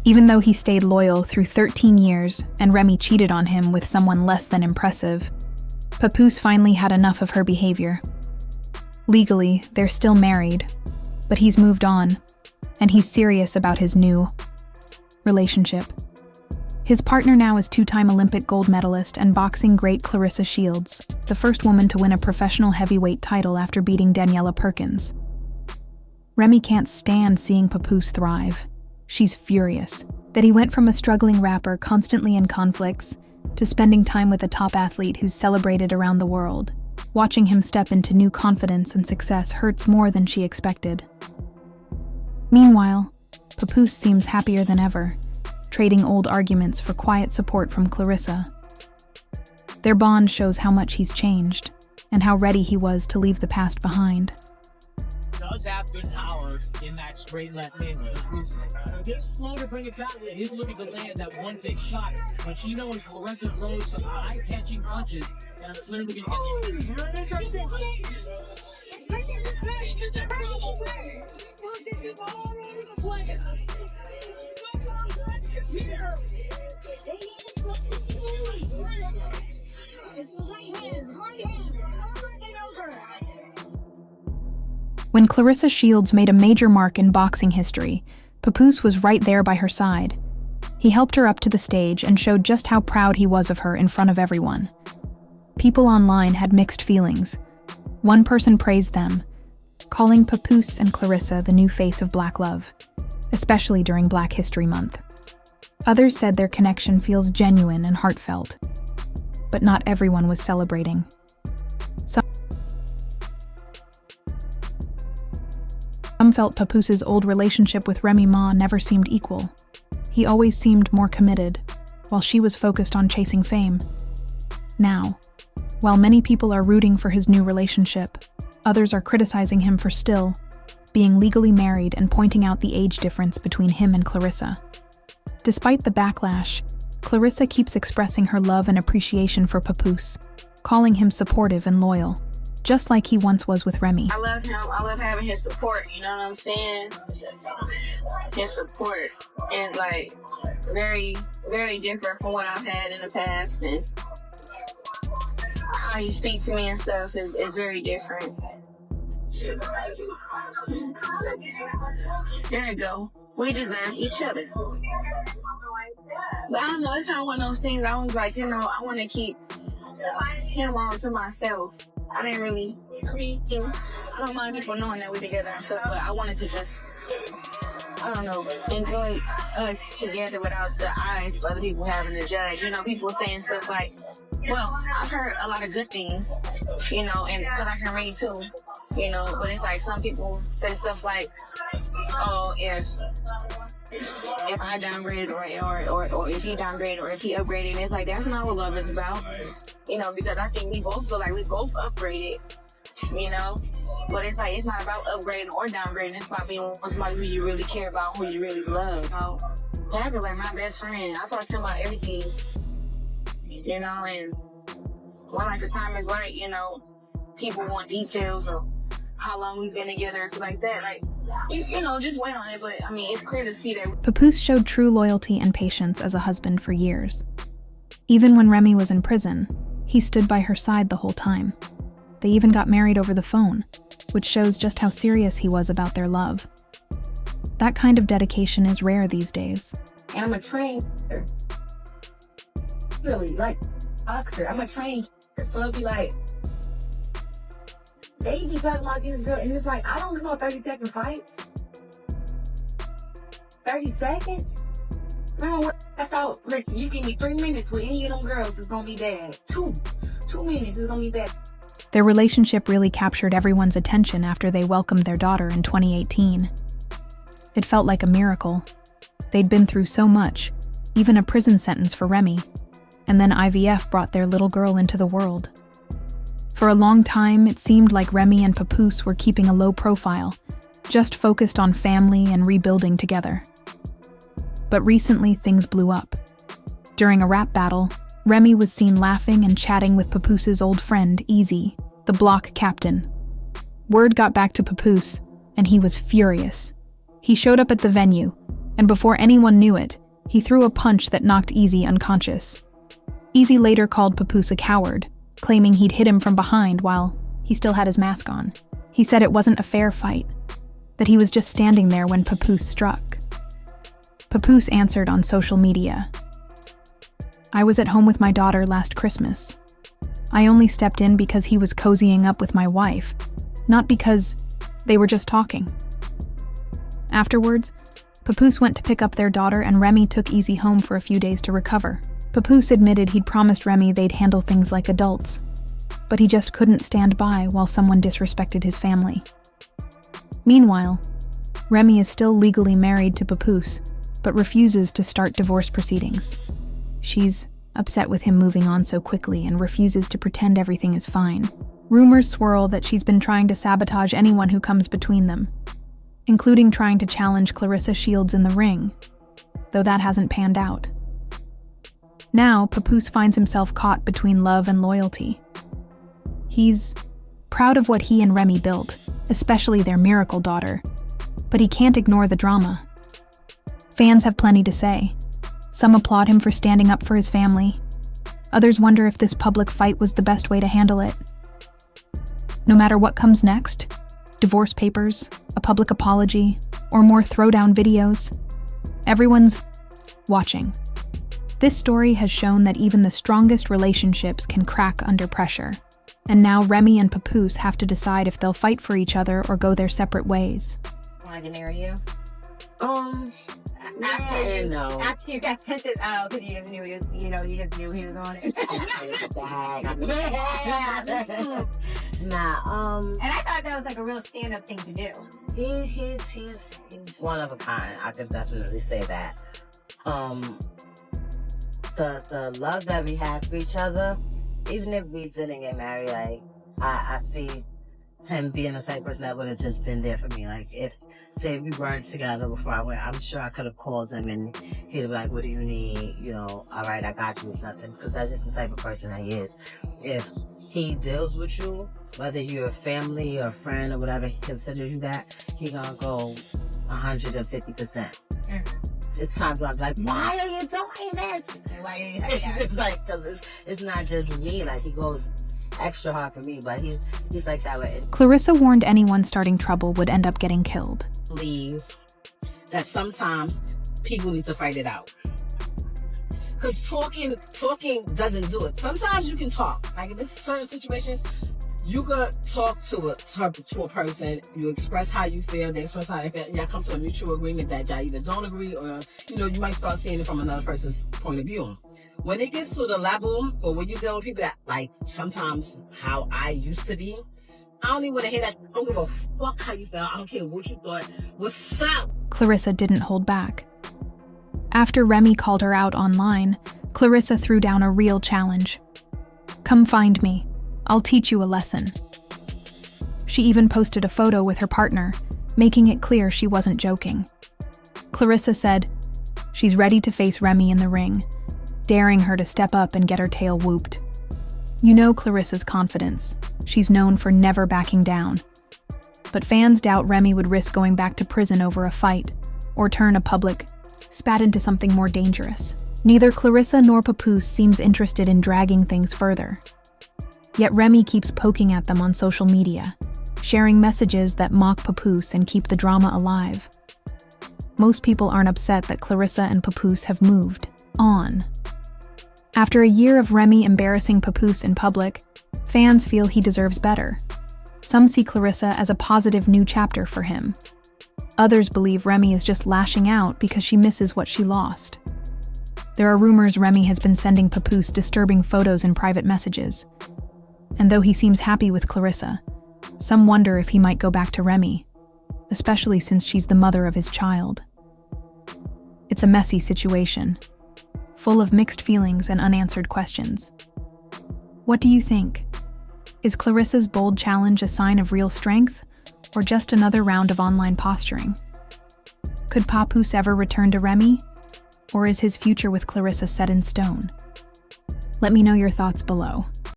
Even though he stayed loyal through 13 years and Remy cheated on him with someone less than impressive, Papoose finally had enough of her behavior. Legally, they're still married, but he's moved on, and he's serious about his new relationship. His partner now is two-time Olympic gold medalist and boxing great Claressa Shields, the first woman to win a professional heavyweight title after beating Daniela Perkins. Remy can't stand seeing Papoose thrive. She's furious that he went from a struggling rapper constantly in conflicts to spending time with a top athlete who's celebrated around the world. Watching him step into new confidence and success hurts more than she expected. Meanwhile, Papoose seems happier than ever, trading old arguments for quiet support from Claressa. Their bond shows how much he's changed and how ready he was to leave the past behind. Does have good power in that straight left hand. They're slow to bring it back. He's looking to land that one big shot, but she knows Claressa throws some eye-catching punches, and it's literally going to When Claressa Shields made a major mark in boxing history, Papoose was right there by her side. He helped her up to the stage and showed just how proud he was of her in front of everyone. People online had mixed feelings. One person praised them, calling Papoose and Claressa the new face of Black love, especially during Black History Month. Others said their connection feels genuine and heartfelt, but not everyone was celebrating. Some felt Papoose's old relationship with Remy Ma never seemed equal. He always seemed more committed, while she was focused on chasing fame. Now, while many people are rooting for his new relationship, others are criticizing him for still being legally married and pointing out the age difference between him and Claressa. Despite the backlash, Claressa keeps expressing her love and appreciation for Papoose, calling him supportive and loyal, just like he once was with Remy. I love him. I love having his support, you know what I'm saying? His support is like very, very different from what I've had in the past, and how he speaks to me and stuff is very different. There you go. We deserve each other. But I don't know, it's kind of one of those things I was like, I want to keep him all to myself. I didn't really, I don't mind people knowing that we're together and stuff, but I wanted to just, I don't know, enjoy us together without the eyes of other people having to judge. People saying stuff like, well, I've heard a lot of good things, and because I can read too, but it's like some people say stuff like, oh, if I downgraded or if he downgraded or if he upgraded, it's like, that's not what love is about, because I think we both feel like we both upgraded, but it's like, it's not about upgrading or downgrading, it's about being with somebody who you really care about, who you really love. Dad was like my best friend. I talk to him about everything, and when the time is right, people want details of how long we've been together and stuff like that, just wait on it, but it's clear to see that. Papoose showed true loyalty and patience as a husband for years. Even when Remy was in prison, he stood by her side the whole time. They even got married over the phone, which shows just how serious he was about their love. That kind of dedication is rare these days. And I'm a trainer. Really, like boxer. I'm a trainer. So it'll be like, they be talking about this girl, and it's like, I don't know, 30-second fights. 30 seconds? No, that's all. Listen, you give me 3 minutes with any of them girls, it's gonna be bad. 2 minutes, it's gonna be bad. Their relationship really captured everyone's attention after they welcomed their daughter in 2018. It felt like a miracle. They'd been through so much, even a prison sentence for Remy, and then IVF brought their little girl into the world. For a long time, it seemed like Remy and Papoose were keeping a low profile, just focused on family and rebuilding together. But recently, things blew up. During a rap battle, Remy was seen laughing and chatting with Papoose's old friend, Easy, the block captain. Word got back to Papoose, and he was furious. He showed up at the venue, and before anyone knew it, he threw a punch that knocked Easy unconscious. Easy later called Papoose a coward, claiming he'd hit him from behind while he still had his mask on. He said it wasn't a fair fight, that he was just standing there when Papoose struck. Papoose answered on social media, "I was at home with my daughter last Christmas. I only stepped in because he was cozying up with my wife, not because they were just talking." Afterwards, Papoose went to pick up their daughter and Remy took Easy home for a few days to recover. Papoose admitted he'd promised Remy they'd handle things like adults, but he just couldn't stand by while someone disrespected his family. Meanwhile, Remy is still legally married to Papoose, but refuses to start divorce proceedings. She's upset with him moving on so quickly and refuses to pretend everything is fine. Rumors swirl that she's been trying to sabotage anyone who comes between them, including trying to challenge Clarissa Shields in the ring, though that hasn't panned out. Now, Papoose finds himself caught between love and loyalty. He's proud of what he and Remy built, especially their miracle daughter, but he can't ignore the drama. Fans have plenty to say. Some applaud him for standing up for his family. Others wonder if this public fight was the best way to handle it. No matter what comes next, divorce papers, a public apology, or more throwdown videos, everyone's watching. This story has shown that even the strongest relationships can crack under pressure. And now Remy and Papoose have to decide if they'll fight for each other or go their separate ways. Wanted to marry you? After you got sent it out, because you just knew he was, you just knew he was on it. Nah, and I thought that was like a real stand-up thing to do. He's one of a kind. I can definitely say that. The love that we have for each other, even if we didn't get married, like I see him being the same person that would have just been there for me. Like if we weren't together before I went, I'm sure I could have called him and he'd be like, "What do you need? All right, I got you." It's nothing, because that's just the type of person that he is. If he deals with you, whether you're a family or a friend or whatever, he considers you that, he gonna go 150%. It's times where I'm like, "Why are you doing this? Why are you It's like, because it's not just me. Like, he goes extra hard for me, but he's like that way. Clarissa warned anyone starting trouble would end up getting killed. Believe that sometimes people need to fight it out. Because talking doesn't do it. Sometimes you can talk. Like if it's certain situations, you could talk to a person, you express how you feel, they express how they feel, and y'all come to a mutual agreement that y'all either don't agree or, you might start seeing it from another person's point of view. When it gets to the level, or when you're dealing with people that, like, sometimes how I used to be, I don't even want to hear that. I don't give a fuck how you felt. I don't care what you thought. What's up? Clarissa didn't hold back. After Remy called her out online, Clarissa threw down a real challenge. "Come find me. I'll teach you a lesson." She even posted a photo with her partner, making it clear she wasn't joking. Clarissa said she's ready to face Remy in the ring, daring her to step up and get her tail whooped. You know Clarissa's confidence. She's known for never backing down. But fans doubt Remy would risk going back to prison over a fight, or turn a public spat into something more dangerous. Neither Clarissa nor Papoose seems interested in dragging things further. Yet Remy keeps poking at them on social media, sharing messages that mock Papoose and keep the drama alive. Most people aren't upset that Clarissa and Papoose have moved on. After a year of Remy embarrassing Papoose in public, fans feel he deserves better. Some see Clarissa as a positive new chapter for him. Others believe Remy is just lashing out because she misses what she lost. There are rumors Remy has been sending Papoose disturbing photos and private messages. And though he seems happy with Clarissa, some wonder if he might go back to Remy, especially since she's the mother of his child. It's a messy situation, full of mixed feelings and unanswered questions. What do you think? Is Clarissa's bold challenge a sign of real strength, or just another round of online posturing? Could Papoose ever return to Remy, or is his future with Clarissa set in stone? Let me know your thoughts below.